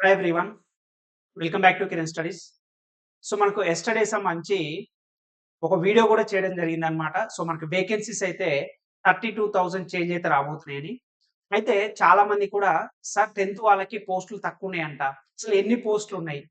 Hi everyone. Welcome back to Kiran studies. So, మనకు yesterday సంబంధించి ఒక వీడియో గూడా చేయడం జరిగిందనమాట. సో, మనకు వేకెన్సీస్ అయితే 32,000 చేంజ్ అయితే రాబోతున్నాయని. అయితే చాలామంది కూడా సార్ 10థ్ వాళ్ళకి పోస్టులు తక్కువున్నాయంట. అసలు ఎన్ని పోస్టులున్నాయి?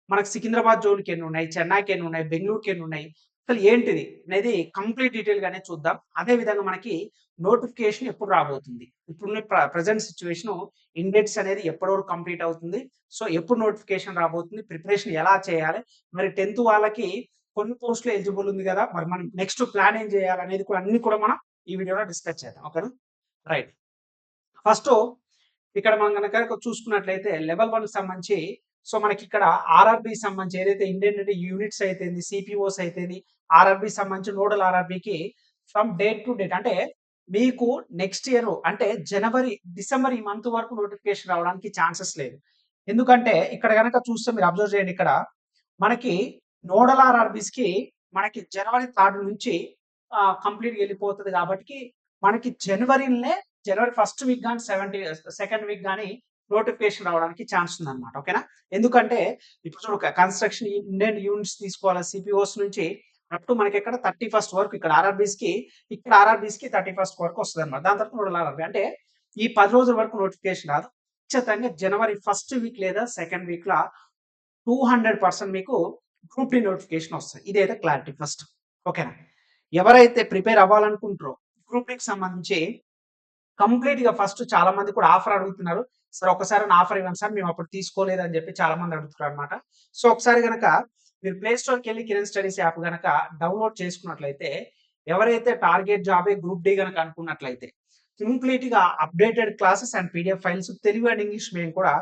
మనకు సికింద్రాబాద్ జోన్‌కి ఎన్నున్నాయి? చెన్నైకి ఎన్నున్నాయి? బెంగుళూరుకి ఎన్నున్నాయి? అసలు ఏంటిది? అనేది కంప్లీట్ డీటెయిల్‌గానే చూద్దాం. అదే విధంగా మనకి నోటిఫికేషన్ ఎప్పుడు రాబోతుంది? ఇప్పుడున్న ప్రెజెంట్ సిట్యుయేషను ఇండెక్స్ అనేది ఎప్పటి వరకు కంప్లీట్ అవుతుంది? సో, ఎప్పుడు నోటిఫికేషన్ రాబోతుంది? ప్రిపరేషన్ ఎలా చేయాలి? మరి 10థ్ వాళ్ళకి కొన్ని పోస్టులు ఎలిజిబుల్ ఉంది గదా! మరి మనం నెక్స్ట్ ప్లాన్ ఏం చేయాలనేది కూడా అన్నీ కూడా మనం ఈ వీడియోలో డిస్కస్ చేద్దాం. ఓకేనా? రైట్. ఫస్టు ఇక్కడ మనం గనక చూసుకున్నట్లయితే లెవెల్ 1కి సంబంధించి సో, మనకిక్కడ ఆర్ఆర్‌బీకి సంబంధించి ఏదైతే ఇండియన్ యూనిట్స్ అయితేంది, సిపిఓస్ అయితేంది, ఆర్ఆర్‌బీకి సంబంధించి నోడల్ ఆర్ఆర్‌బీకి ఫ్రమ్ డేట్ టు డేట్ అంటే మీకు నెక్స్ట్ ఇయర్ అంటే జనవరి, డిసెంబర్ ఈ మంత్ వరకు నోటిఫికేషన్ రావడానికి ఛాన్సెస్ లేదు. ఎందుకంటే ఇక్కడ గనక చూస్తే మీరు అబ్జర్వ్ చేయండి ఇక్కడ మనకి నోడల్ ఆర్ఆర్‌బీస్‌కి మనకి జనవరి 3 నుంచి కంప్లీట్‌గా ఎళ్ళిపోతది గాబట్టికి మనకి జనవరి ఫస్ట్ వీక్ గాని, సెకండ్ వీక్ గాని నోటిఫికేషన్ రావడానికి ఛాన్స్ ఉందన్నమాట. ఓకేనా? ఎందుకంటే ఇప్పుడు చూడు కన్‌స్ట్రక్షన్ ఇండియన్ యూనిట్స్ తీసుకోవాలా సిపిఓస్ నుంచి అప్ టు మనకెక్కడ 31st వరకు ఇక్కడ ఆర్ఆర్‌బీస్‌కి 31st వరకు వస్తదన్నమాట. దాని తర్వాత నోడల్ ఆర్ఆర్‌బీ అంటే ఈ 10 రోజుల వరకు నోటిఫికేషన్ రాదు. ఖచ్చితంగా జనవరి ఫస్ట్ వీక్ లేదా సెకండ్ వీక్‌ల 200% మీకు గ్రూప్ డి నోటిఫికేషన్ వస్తది. ఇదైతే క్లారిటీ ఫస్ట్. ఓకేనా? ఎవరైతే ప్రిపేర్ అవ్వాలనుకుంటారో గ్రూప్ డికి సంబంధించి కంప్లీట్‌గా ఫస్ట్ చాలా మంది కూడా ఆఫర్ అడుగుతున్నారు. సార్ ఒక్కసారి నా ఆఫర్ ఇవ్వండి సార్ మేము అప్పుడు తీసుకోలేదని చెప్పి చాలా మంది అడుగుతున్నారన్నమాట. సో, ఒకసారి గనక మీరు ప్లే స్టోర్‌కెళ్ళి కిరణ్ స్టడీస్ యాప్ గనక డౌన్‌లోడ్ చేసుకున్నట్లయితే ఎవరైతే టార్గెట్ జాబే గ్రూప్ డి గనక అనుకున్నట్లయితే కంప్లీట్‌గా updated classes and PDF files Telugu and English medium కూడా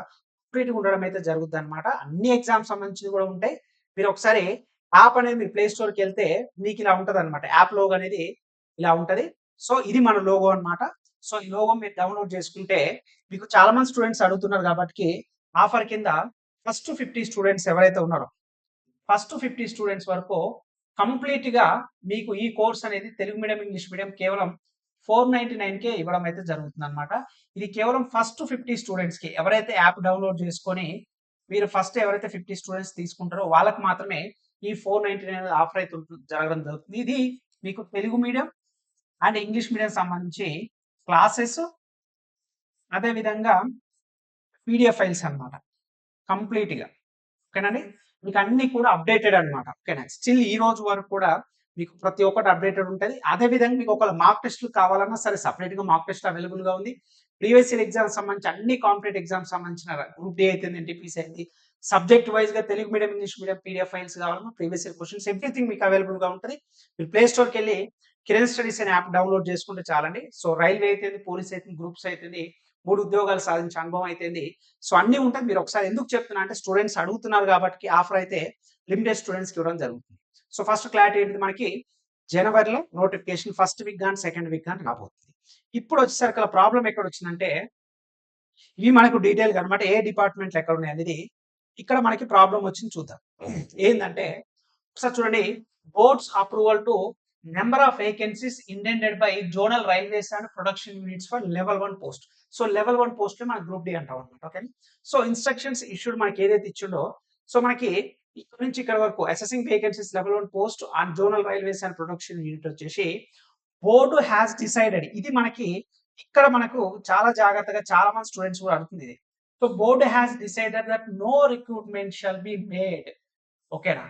కంప్లీట్‌గా ఉండడం అయితే జరుగుద్దన్నమాట. అన్ని ఎగ్జామ్స్ సంబంధించినవి కూడా ఉంటాయి. మీరు ఒకసారి యాప్ అనేది మీరు ప్లే స్టోర్‌కెళ్తే మీకు ఇలా ఉంటదన్నమాట. యాప్ లోగో అనేది ఇలా ఉంటది. సో, ఇది మన లోగో అన్నమాట. సో, ఈ లోగో మీరు డౌన్‌లోడ్ చేసుకుంటే మీకు చాలా మంది స్టూడెంట్స్ అడుగుతున్నారు గాబట్టికి ఆఫర్ కింద ఫస్ట్ 50 స్టూడెంట్స్ ఎవరైతే ఉన్నారో ఫస్ట్ 50 స్టూడెంట్స్ వరకు కంప్లీట్‌గా మీకు ఈ కోర్స్ అనేది తెలుగు మీడియం, ఇంగ్లీష్ మీడియం కేవలం 499కే ఇవ్వడం అయితే జరుగుతుందన్నమాట. ఇది కేవలం ఫస్ట్ 50 స్టూడెంట్స్‌కి ఎవరైతే యాప్ డౌన్‌లోడ్ చేసుకొని మీరు ఫస్ట్ ఎవరైతే 50 స్టూడెంట్స్ తీసుకుంటారో వాళ్ళకి మాత్రమే ఈ 499 ఆఫర్ అయితే జరగడం జరుగుతుంది. ఇది మీకు Telugu medium and English medium సంబంధించి క్లాసెస్ అదే విధంగా పీడీఎఫ్ ఫైల్స్ అన్నమాట. కంప్లీట్‌గా. ఓకేనండి. మీకు అన్నీ కూడా అప్‌డేటెడ్ అన్నమాట. ఓకేనా. స్టిల్ ఈ రోజు వరకు కూడా మీకు ప్రతి ఒక్కటి అప్‌డేటెడ్ ఉంటది. అదే విధంగా మీకు ఒకవేళ మాక్ టెస్ట్‌లు కావాలన్నా సరే సెపరేట్‌గా మాక్ టెస్ట్ అవైలబుల్‌గా ఉంది. ప్రీవియస్ ఇయర్ ఎగ్జామ్స్ సంబంధించి అన్ని కాంపిటేటివ్ ఎగ్జామ్స్ సంబంధించిన గ్రూప్ డి అయితేంది, ఎన్‌టీపీసీ అయింది. సబ్జెక్ట్ వైస్‌గా Telugu medium, English medium PDF files కావాలన్నా ప్రీవియస్ ఇయర్ క్వెషన్స్ ఎవ్రీథింగ్ మీకు అవైలబుల్‌గా ఉంటది. మీరు ప్లే స్టోర్‌కెళ్ళి కిరణ్ స్టడీస్ అనే యాప్ డౌన్‌లోడ్ చేసుకుంటే చాలండి. సో, రైల్వే అయితేంది, పోలీస్ అయితేంది, గ్రూప్స్ అయితేంది, 3 ఉద్యోగాలు సాధించే అనుభవం అయితేంది. సో, అన్నీ ఉంటాయి. మీరు ఒకసారి ఎందుకు చెప్తున్నా అంటే స్టూడెంట్స్ అడుగుతున్నారు గాబట్టికి ఆఫర్ అయితే లిమిటెడ్ స్టూడెంట్స్‌కి ఇవ్వడం జరుగుతుంది. సో, ఫస్ట్ క్లారిటీ ఏంటిది మనకి జనవరిలో నోటిఫికేషన్ ఫస్ట్ వీక్ గాని, సెకండ్ వీక్ గాని రాబోతుంది. ఇప్పుడొచ్చేసరికల ప్రాబ్లమ్ ఎక్కడొచ్చిందంటే ఇవి మనకు డీటెయిల్‌గా అన్నమాట. ఏ డిపార్ట్‌మెంట్‌లు ఎక్కడున్నాయనేది ఇక్కడ మనకి ప్రాబ్లమ్ వచ్చింది చూద్దాం. ఏందంటే ఒకసారి చూడండి boards approval to number of vacancies intended by zonal railways and production units for level 1 post. So, level 1 పోస్ట్‌ని మనం గ్రూప్ డి అంటాం అన్నమాట. ఓకేనా. సో, ఇన్‌స్ట్రక్షన్స్ ఇష్యూడ్ మనకి ఏదైతే ఇచ్చిండో సో, మనకి ఇక్కడి నుంచి ఇక్కడ వరకు assessing vacancies level 1 post on zonal railways and production unit వచ్చేసి బోర్డ్ హాస్ డిసైడెడ్ ఇది మనకి ఇక్కడ మనకు చాలా జాగ్రత్తగా చాలా మంది స్టూడెంట్స్ కూడా అడుగుతుంది ఇది. So, board has decided that no recruitment shall be made. ఓకేనా.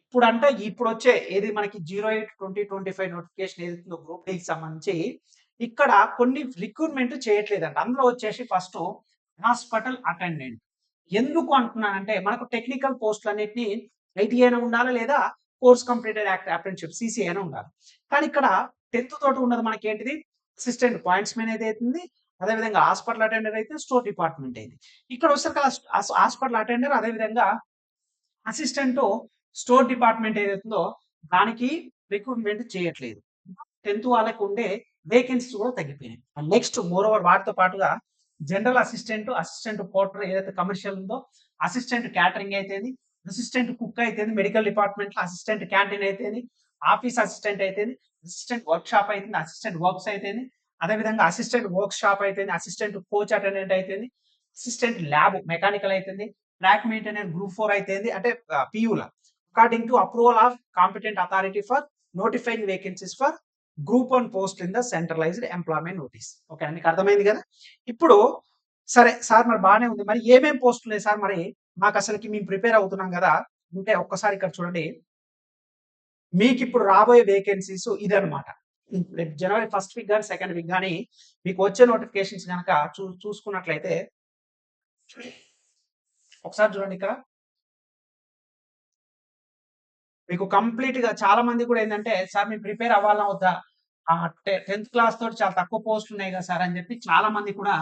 ఇప్పుడంటే ఇప్పుడొచ్చే ఏది మనకి 08/2025 నోటిఫికేషన్ ఏదైతుందో గ్రూప్ డికి సంబంధించి ఇక్కడ కొన్ని రిక్రూట్‌మెంట్ చేయట్లేదంట. అందులో వచ్చేసి ఫస్టు హాస్పిటల్ అటెండెంట్. ఎందుకు అంటున్నానంటే మనకు టెక్నికల్ పోస్టులన్నిటిని ఐటీఐ అయినా ఉండాలి లేదా కోర్స్ కంప్లీటెడ్ అప్రెంటిస్‌షిప్ సీసీఏ అయినా ఉండాలి. కానీ ఇక్కడ 10థ్ తోటి ఉన్నది మనకేంటిది అసిస్టెంట్ పాయింట్స్ మ్యాన్ అయితే అయితుంది. అదే విధంగా హాస్పిటల్ అటెండర్ అయితే స్టోర్ డిపార్ట్‌మెంట్ అయింది. ఇక్కడ వచ్చేసరికి హాస్పిటల్ అటెండర్ అదే విధంగా అసిస్టెంటు స్టోర్ డిపార్ట్‌మెంట్ ఏదైతుందో దానికి రిక్రూట్‌మెంట్ చేయట్లేదు. 10థ్ వాళ్ళకి ఉండే వేకెన్సీస్ కూడా తగ్గిపోయినాయి. నెక్స్ట్ మోర్ ఓవర్ వాటితో పాటుగా జనరల్ అసిస్టెంట్, అసిస్టెంట్ పోర్టర్ ఏదైతే కమర్షియల్ ఉందో, అసిస్టెంట్ క్యాటరింగ్ అయితేంది, అసిస్టెంట్ కుక్ అయితేంది, మెడికల్ డిపార్ట్మెంట్‌లో అసిస్టెంట్ క్యాంటీన్ అయితేంది, ఆఫీస్ అసిస్టెంట్ అయితేంది, అసిస్టెంట్ వర్క్ షాప్ అయితేంది, అసిస్టెంట్ వర్క్స్ అయితేంది, అదే విధంగా అసిస్టెంట్ వర్క్ షాప్ అయితేంది, అసిస్టెంట్ కోచ్ అటెండెంట్ అయితేంది, అసిస్టెంట్ ల్యాబ్ మెకానికల్ అయితేంది, ట్రాక్ మెయింటైనర్ గ్రూప్ 4 అయితే అంటే పియూల according to approval of competent authority for notifying vacancies for group 1 post in the centralized employment notice. Okay, మీకు అర్థమైంది కదా. ఇప్పుడు సరే సార్ మరి బాగానే ఉంది, మరి ఏమేం పోస్టులు ఉన్నాయి సార్, మరి మాకు అసలుకి మేము ప్రిపేర్ అవుతున్నాం కదా అంటే ఒక్కసారి ఇక్కడ చూడండి. మీకు ఇప్పుడు రాబోయే వేకెన్సీస్ ఇదనమాట. జనవరి 1st వీక్ కానీ 2nd వీక్ కానీ మీకు వచ్చే నోటిఫికేషన్స్ కనుక చూసుకున్నట్లయితే ఒకసారి చూడండి. ఇక్కడ మీకు కంప్లీట్ గా చాలా మంది కూడా ఏంటంటే సార్ మేము ప్రిపేర్ అవ్వాలా వద్దా, 10th క్లాస్ తోటి చాలా తక్కువ పోస్టులు ఉన్నాయి కదా సార్ అని చెప్పి చాలా మంది కూడా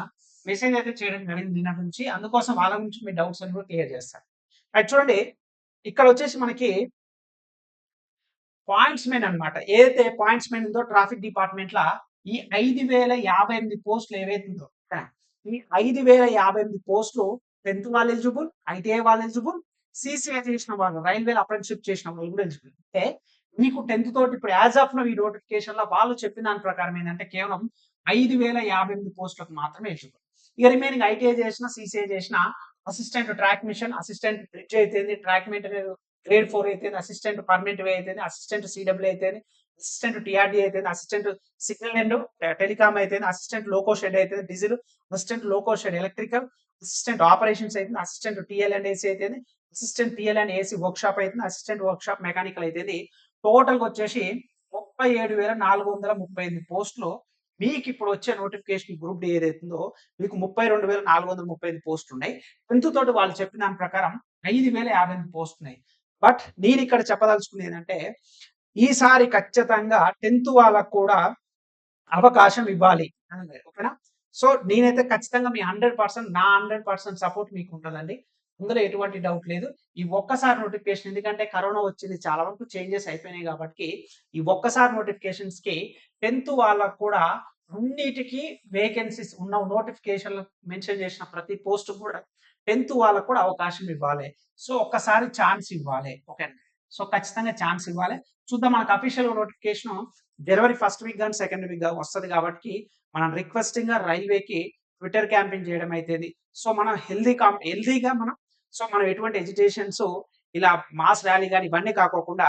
మెసేజ్ అయితే చేయడం జరిగింది నిన్న నుంచి. అందుకోసం వాళ్ళ నుంచి మీ డౌట్స్ అని కూడా క్లియర్ చేస్తారు. అది చూడండి, ఇక్కడ వచ్చేసి మనకి పాయింట్స్ మెన్ అనమాట. ఏదైతే పాయింట్స్ మెన్ ఉందో ట్రాఫిక్ డిపార్ట్మెంట్ లా ఈ 5058 పోస్టులు ఏవైతే ఉందో ఈ 5058 పోస్టులు 10th వాళ్ళు ఎలిజిబుల్, ఐటీఐ వాళ్ళు ఎలిజిబుల్, సిసిఐ చేసిన వాళ్ళు, రైల్వే అప్రెంటిషిప్ చేసిన వాళ్ళు కూడా ఎలిజిబుల్. అంటే మీకు 10th తోటి ఇప్పుడు యాజ్ ఆఫ్ నో ఈ నోటిఫికేషన్ లో వాళ్ళు చెప్పిన దాని ప్రకారం ఏంటంటే కేవలం 5058 పోస్టులకు మాత్రమే ఎలిజిబుల్. ఇక రిమైనింగ్ ఐటీఐ చేసిన, సిసిఐ చేసిన, assistant track machine, assistant bridge అయితే, ట్రాక్ మెయింటైనర్ గ్రేడ్ 4 అయితే, అసిస్టెంట్ పర్మనెంట్ వే అయితే, అసిస్టెంట్ సిడబ్ల్యూ అయితే, అసిస్టెంట్ టిఆర్డి అయితే, అసిస్టెంట్ సిగ్నల్ అండ్ టెలికామ్ అయితే, అసిస్టెంట్ లోకో షెడ్ అయితే, diesel assistant loco shed electrical, assistant operations అయితే, అసిస్టెంట్ టిఎల్ అండ్ ఏసీ అయితే, assistant TL and AC workshop అయితే, assistant workshop mechanical అయితే, total గా వచ్చేసి 37,438 పోస్టులు మీకు ఇప్పుడు వచ్చే నోటిఫికేషన్ గ్రూప్ డి ఏదైతుందో మీకు 32,435 పోస్టులు ఉన్నాయి. 10th తోటి వాళ్ళు చెప్పిన దాని ప్రకారం 5,058 పోస్టులు ఉన్నాయి. బట్ నేను ఇక్కడ చెప్పదలుచుకునేది ఏంటంటే ఈసారి ఖచ్చితంగా 10th వాళ్ళకు కూడా అవకాశం ఇవ్వాలి. ఓకేనా. సో నేనైతే ఖచ్చితంగా మీ 100% నా 100% సపోర్ట్ మీకు ఉంటుందండి. అందులో ఎటువంటి డౌట్ లేదు. ఈ ఒక్కసారి నోటిఫికేషన్, ఎందుకంటే కరోనా వచ్చింది, చాలా వరకు చేంజెస్ అయిపోయినాయి కాబట్టి ఈ ఒక్కసారి నోటిఫికేషన్స్ కి 10th వాళ్ళకు కూడా అన్నిటికీ వేకెన్సీస్ ఉన్న నోటిఫికేషన్ మెన్షన్ చేసిన ప్రతి పోస్ట్ కూడా 10th వాళ్ళకు కూడా అవకాశం ఇవ్వాలి. సో ఒక్కసారి ఛాన్స్ ఇవ్వాలి. ఓకే, సో ఖచ్చితంగా ఛాన్స్ ఇవ్వాలి. చూద్దాం, మనకు అఫీషియల్ నోటిఫికేషన్ జనవరి 1st వీక్ కానీ 2nd వీక్ వస్తుంది కాబట్టి మనం రిక్వెస్టింగ్ గా రైల్వేకి ట్విట్టర్ క్యాంపెయిన్ చేయడం అయితే, సో మనం హెల్దీగా మనం ఎటువంటి ఎడ్యుకేషన్స్ ఇలా మాస్ ర్యాలీ కానీ ఇవన్నీ కాకోకుండా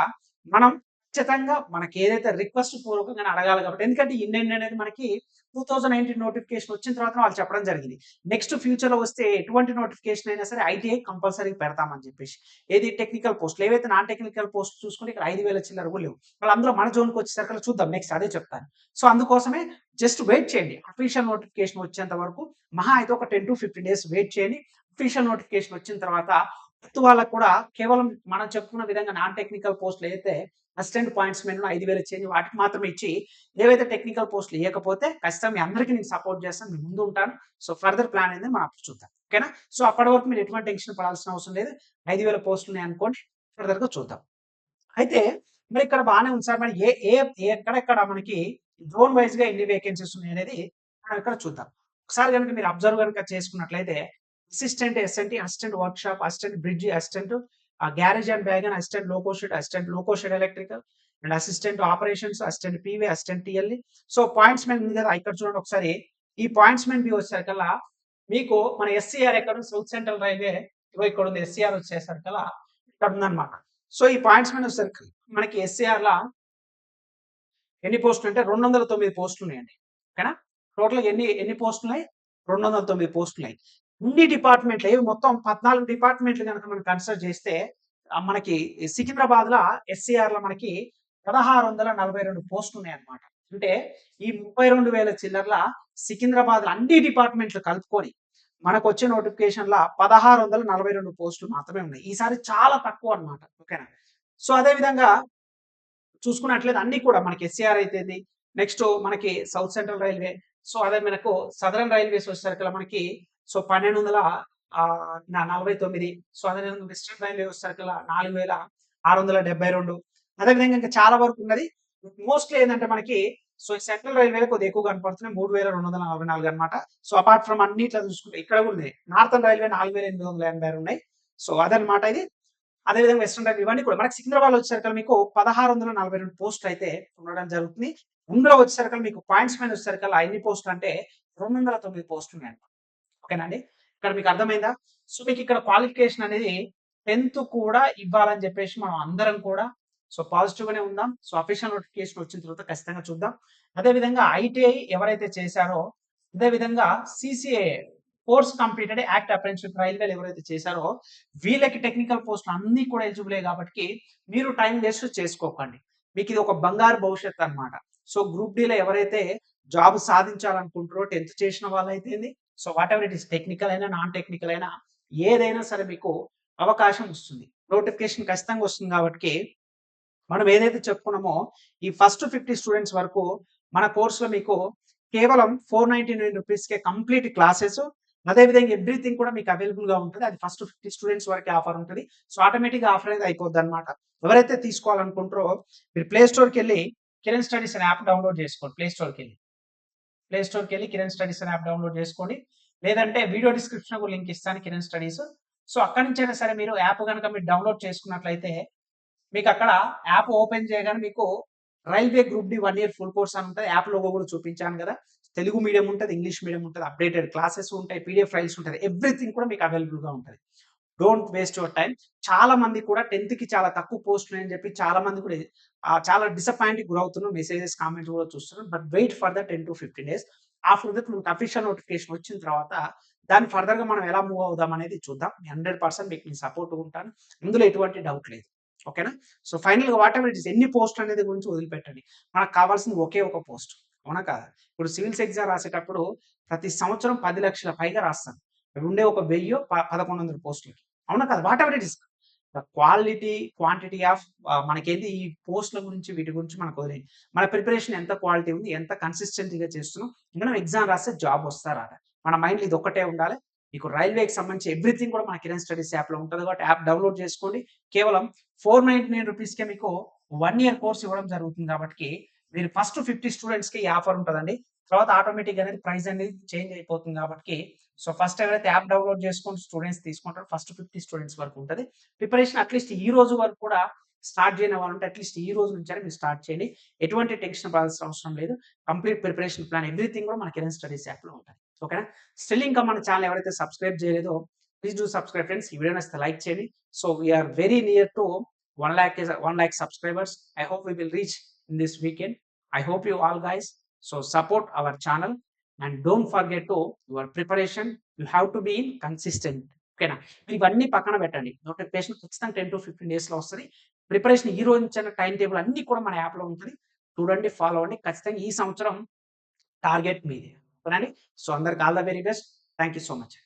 మనం ఖచ్చితంగా మనకి ఏదైతే రిక్వెస్ట్ పూర్వకంగా అడగాలి కాబట్టి, ఎందుకంటే ఇండియన్ అనేది మనకి 2019 నోటిఫికేషన్ వచ్చిన తర్వాత వాళ్ళు చెప్పడం జరిగింది. నెక్స్ట్ ఫ్యూచర్ లో వస్తే ఎటువంటి నోటిఫికేషన్ అయినా సరే ఐటీఐ కంపల్సరీ పెడతామని చెప్పేసి. ఏది టెక్నికల్ పోస్టులు, ఏవైతే నాన్ టెక్నికల్ పోస్ట్ చూసుకుంటే ఇక్కడ 5,000 చిల్లర కూడా లేవు. వాళ్ళందరూ మన జోన్కి వచ్చేసరికి చూద్దాం, నెక్స్ట్ అదే చెప్తాను. సో అందుకోసమే జస్ట్ వెయిట్ చేయండి. అఫీషియల్ నోటిఫికేషన్ వచ్చేంత వరకు మహా అయితే ఒక 10 to 15 days వెయిట్ చేయండి. అఫీషియల్ నోటిఫికేషన్ వచ్చిన తర్వాత వాళ్ళకు కూడా కేవలం మనం చెప్పుకున్న విధంగా నాన్ టెక్నికల్ పోస్టులు అయితే అసిస్టెంట్ పాయింట్స్ మెన్ 5,000 చేంజ్ వాటికి మాత్రమే ఇచ్చి, ఏవైతే టెక్నికల్ పోస్టులు ఇవ్వకపోతే ఖచ్చితంగా మీ అందరికీ నేను సపోర్ట్ చేస్తాను, మీ ముందు ఉంటాను. సో ఫర్దర్ ప్లాన్ అనేది మనం అప్పుడు చూద్దాం. ఓకేనా. సో అప్పటి వరకు మీరు ఎటువంటి టెన్షన్ పడాల్సిన అవసరం లేదు. 5,000 పోస్టులు ఉన్నాయి అనుకోండి, ఫర్దర్ గా చూద్దాం. అయితే మరి ఇక్కడ బాగానే ఉంది సార్, మరి ఎక్కడెక్కడ మనకి జోన్ వైజ్ గా ఎన్ని వేకెన్సీస్ ఉన్నాయి అనేది మనం ఇక్కడ చూద్దాం. ఒకసారి కనుక మీరు అబ్జర్వ్ కనుక చేసుకున్నట్లయితే assistant SNT, assistant workshop, assistant bridge, assistant garage and wagon, assistant loco shed electrical and assistant operations, assistant PV, assistant TLE. So pointsmen ఉంది కదా, ఇక్కడ చూడండి ఒకసారి. ఈ పాయింట్స్ మెన్ బి వచ్చేసరికల్లా మీకు మన ఎస్సీఆర్ ఎక్కడ, సౌత్ సెంట్రల్ రైల్వే ఇక్కడ ఉంది. ఎస్సీఆర్ వచ్చేసరికల్లా ఇక్కడ ఉందన్నమాట. సో ఈ పాయింట్స్ మెన్ వచ్చేసరికి మనకి ఎస్సీఆర్ లా ఎన్ని పోస్టులు అంటే 209 పోస్టులు ఉన్నాయండి. ఓకేనా. టోటల్ ఎన్ని పోస్టులు ఉన్నాయి? 209 పోస్టులు ఉన్నాయి. ఇన్ని డిపార్ట్మెంట్లు ఏవి మొత్తం 14 డిపార్ట్మెంట్లు కనుక మనం కన్సిడర్ చేస్తే మనకి సికింద్రాబాద్ లా ఎస్సీఆర్ లో మనకి 1642 పోస్టులు ఉన్నాయి అన్నమాట. అంటే ఈ 32,000 చిల్లర్ల సికింద్రాబాద్ అన్ని డిపార్ట్మెంట్లు కలుపుకొని మనకు వచ్చే నోటిఫికేషన్ లా 1642 పోస్టులు మాత్రమే ఉన్నాయి. ఈసారి చాలా తక్కువ అన్నమాట. ఓకేనా. సో అదే విధంగా చూసుకున్నట్లయితే అన్ని కూడా మనకి ఎస్సీఆర్ అయితే, నెక్స్ట్ మనకి సౌత్ సెంట్రల్ రైల్వే, సో అదే మనకు సదరన్ రైల్వేస్ వచ్చేసరికి మనకి సో 1249. సో అదే వెస్టర్న్ రైల్వే వచ్చేసరికి 4,672. అదేవిధంగా ఇంకా చాలా వరకు ఉన్నది. మోస్ట్లీ ఏంటంటే మనకి సో సెంట్రల్ రైల్వే కొద్దిగా ఎక్కువ కనపడుతున్నాయి, 3,244 అనమాట. సో అపార్ట్ ఫ్రమ్ అన్నిట్లో చూసుకుంటే ఇక్కడ కూడా ఉన్నాయి. నార్థన్ రైల్వే 4,886 ఉన్నాయి. సో అదనమాట ఇది. అదేవిధంగా వెస్టర్న్ రైల్వే ఇవన్నీ కూడా మనకి సికింద్రాబాద్ వచ్చేసరికి మీకు 1642 పోస్టులు అయితే ఉండడం జరుగుతుంది. ఇందులో వచ్చేసరికి మీకు పాయింట్స్ మెన్ వచ్చేసరికి ఎన్ని పోస్టులు అంటే 209 పోస్టులు ఉన్నాయి. ఓకేనా అండి. ఇక్కడ మీకు అర్థమైందా? సో, మీకు ఇక్కడ క్వాలిఫికేషన్ అనేది 10థ్ కూడా ఇవ్వాలని చెప్పేసి మనం అందరం కూడా సో, పాజిటివ్‌గానే ఉందాం. సో, అఫీషియల్ నోటిఫికేషన్ వచ్చిన తర్వాత ఖచ్చితంగా చూద్దాం. అదే విధంగా ఐటీఐ ఎవరైతే చేశారో, అదే విధంగా CCA course completed act apprenticeship రైల్వేలు ఎవరైతే చేశారో, వీళ్ళకి టెక్నికల్ పోస్టులు అన్నీ కూడా ఎలిజిబులే కాబట్టి మీరు టైం వేస్ట్ చేసుకోకండి. మీకిది ఒక బంగారు భవిష్యత్తు అన్నమాట. సో, గ్రూప్ డీలో ఎవరైతే జాబ్ సాధించాలనుకుంటారో 10థ్ చేసిన వాళ్ళైతేంది, so whatever it is technical అయినా, నాన్ టెక్నికల్ అయినా ఏదైనా సరే మీకు అవకాశం వస్తుంది. నోటిఫికేషన్ ఖచ్చితంగా వస్తుంది కాబట్టి మనం ఏదైతే చెప్పుకున్నామో ఈ ఫస్ట్ 50 స్టూడెంట్స్ వరకు మన కోర్సులో మీకు కేవలం ₹499కే కంప్లీట్ క్లాసెస్ అదే విధంగా ఎవ్రీథింగ్ కూడా మీకు అవైలబుల్‌గా ఉంటది. అది ఫస్ట్ 50 స్టూడెంట్స్ వరకే ఆఫర్ ఉంటది. సో, ఆటోమేటిక్‌గా ఆఫర్ అనేది అయిపోద్దన్నమాట. ఎవరైతే తీసుకోవాలనుకుంటారో మీరు ప్లే స్టోర్‌కెళ్ళి కిరణ్ స్టడీస్ అనే యాప్ డౌన్‌లోడ్ చేసుకోండి. ప్లే స్టోర్‌కెళ్ళి కిరణ్ స్టడీస్ అనే యాప్ డౌన్‌లోడ్ చేసుకోండి. లేదంటే వీడియో డిస్క్రిప్షన్‌లో కూడా లింక్ ఇస్తాను కిరణ్ స్టడీస్. సో, అక్కడి నుంచైనా సరే మీరు యాప్ గనుక మీరు డౌన్‌లోడ్ చేసుకున్నట్లయితే మీకక్కడ యాప్ ఓపెన్ చేయగానే మీకు railway group D 1 year full course అని ఉంటది. యాప్ లోగో కూడా చూపించాను గదా! తెలుగు మీడియం ఉంటది, ఇంగ్లీష్ మీడియం ఉంటది, అప్‌డేటెడ్ క్లాసెస్ ఉంటాయి, పీడీఎఫ్ ఫైల్స్ ఉంటది. ఎవ్రీథింగ్ కూడా మీకు అవైలబుల్‌గా ఉంటది. Don't waste your time. చాలా మంది కూడా 10థ్‌కి చాలా తక్కువ పోస్టులున్నాయని చెప్పి చాలా మంది కూడా చాలా డిసప్పాయింట్‌కి గురవుతున్నారు. మెసేజెస్, కామెంట్స్ కూడా చూస్తున్నాం. But wait for the 10-15 days. After that మనకు అఫీషియల్ నోటిఫికేషన్ వచ్చిన తర్వాత దాన్ని ఫర్దర్‌గా మనం ఎలా మూవ్ అవుదాం అనేది చూద్దాం. 100% మీకు నేను సపోర్ట్‌గా ఉంటాను. ఇందులో ఎటువంటి డౌట్ లేదు. ఓకేనా? సో, ఫైనల్‌గా వాటెవర్ ఇట్ ఈస్ ఎన్ని పోస్టులు అనేది గురించి వదిలిపెట్టండి. మనకు కావాల్సింది ఒకే ఒక పోస్ట్. అవునా కాదా? ఇప్పుడు సివిల్స్ ఎగ్జామ్ రాసేటప్పుడు ప్రతి సంవత్సరం 10,00,000 పైగా రాస్తారు. ఉండే ఒక 1000 1100 పోస్టులకి. అవునా కాదా? Whatever it is. The quality, quantity of మనకేంది ఈ పోస్ట్‌ల గురించి వీటి గురించి మనకు వదిలేయండి. మన ప్రిపరేషన్ ఎంత క్వాలిటీ ఉంది, ఎంత కన్సిస్టెంట్‌గా చేస్తున్నాం, మనం ఎగ్జామ్ రాస్తే జాబ్ వస్తా రాదా? మన మైండ్‌లో ఇదొక్కటే ఉండాలి. మీకు రైల్వేకి సంబంధించి ఎవ్రీథింగ్ కూడా మన కిరణ్ స్టడీస్ యాప్‌లో ఉంటది కాబట్టి యాప్ డౌన్‌లోడ్ చేసుకోండి. కేవలం ₹499కే మీకు 1 ఇయర్ కోర్స్ ఇవ్వడం జరుగుతుంది కాబట్టి మీరు ఫస్ట్ 50 స్టూడెంట్స్‌కి ఈ ఆఫర్ ఉంటదండి. తర్వాత ఆటోమేటిక్‌గా అనేది ప్రైస్ అనేది చేంజ్ అయిపోతుంది కాబట్టి సో, ఫస్ట్ ఎవరైతే యాప్ డౌన్‌లోడ్ చేసుకొని స్టూడెంట్స్ తీసుకుంటారో ఫస్ట్ 50 స్టూడెంట్స్ వరకు ఉంటది. ప్రిపరేషన్ అట్‌లీస్ట్ ఈ రోజు వరకు కూడా స్టార్ట్ చేయని వాళ్ళుంటే అట్‌లీస్ట్ ఈ రోజు నుంచైనా మీరు స్టార్ట్ చేయండి. ఎటువంటి టెన్షన్ పడాల్సిన అవసరం లేదు. కంప్లీట్ ప్రిపరేషన్ ప్లాన్ ఎవ్రీథింగ్ కూడా మన కిరణ్ స్టడీస్ యాప్‌లో ఉంటది. ఓకేనా? స్టిల్ ఇంకా మన ఛానెల్ ఎవరైతే సబ్స్క్రైబ్ చేయలేదో ప్లీజ్ డూ సబ్స్క్రైబ్ ఫ్రెండ్స్. ఈ వీడియో నచ్చితే లైక్ చేయండి. So, we are very near to 1,00,000 subscribers. I hope we will reach in this weekend. I hope you all guys so support our channel and don't forget to your preparation. You have to be consistent. ఓకేనా? ఇవన్నీ పక్కన పెట్టండి. Notification ఖచ్చితంగా 10-15 డేస్‌లో వస్తది. Preparation ఈ రోజు నుంచైనా టైమ్ టేబుల్ అన్నీ కూడా మన యాప్‌లో ఉంటది. చూడండి, ఫాలో అవ్వండి. ఖచ్చితంగా ఈ సంవత్సరం టార్గెట్ మీదే. ఓకేనండి? సో, అందరికి all the very best. Thank you so much.